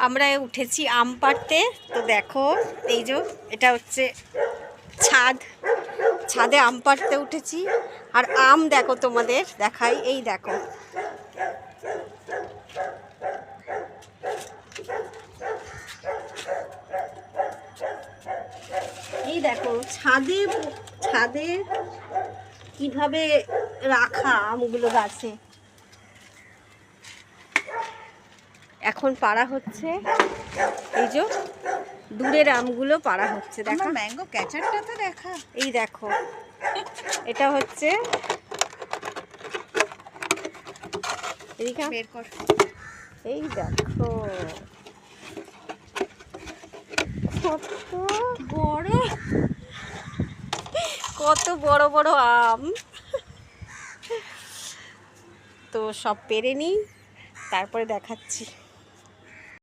আমরা উঠেছি আম পাড়তে। তো দেখো এই যে এটা হচ্ছে ছাদে আম পাড়তে উঠেছি। আর আম দেখো তোমাদের দেখাই, এই দেখো এই দেখো ছাদে কিভাবে রাখা আমগুলো গাছে। এখন পাড়া হচ্ছে, এই যে দূরের আমগুলো পাড়া হচ্ছে। দেখো ম্যাঙ্গো ক্যাচারটা তো দেখা, এই দেখো এটা হচ্ছে বের কর। এই দেখো কত বড় বড় আম। তো সব পেরে নিই, তারপরে দেখাচ্ছি।